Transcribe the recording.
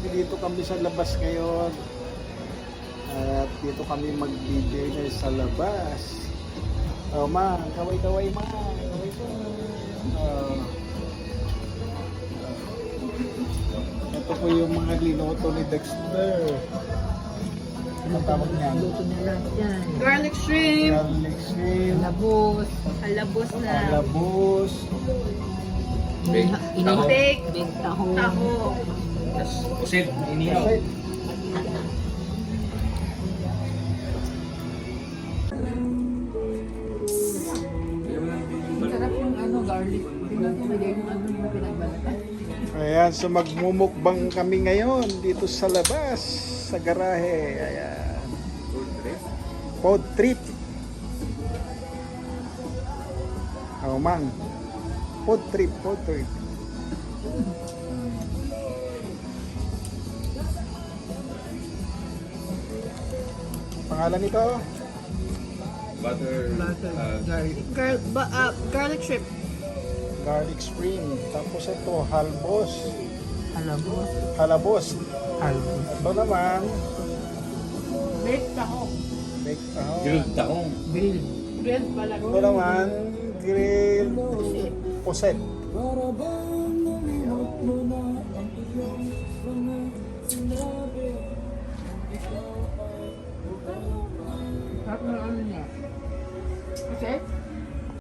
dito kami sa labas ngayon. At dito kami mag-dinner sa labas. Oh, ma, kaway-kaway ma. Ito po yung mga linuto ni Dexter. Anong tawag niya? Luto na lahat yan. Garlic shrimp. Garlic shrimp, Labos. Alabos na. alabos, Big taho. Big Big taho. taho. Tapos pusit, inihaw. kasi Sarap yung garlic. Tingnan ko may yung na pinagbalatan. ayan, so magmumukbang kami ngayon dito sa labas, sa garahe. Ayan. Food trip. Oh, man. Food trip, food trip. Pangalan nito? Butter. Garlic shrimp. Garlic spring. Tapos ito, halbos. Alabos. Halabos. Alabos. Ito naman, Baked taho. baked taho. Grilled tahong. Grill. Grilled pala. Ito naman, grilled puset.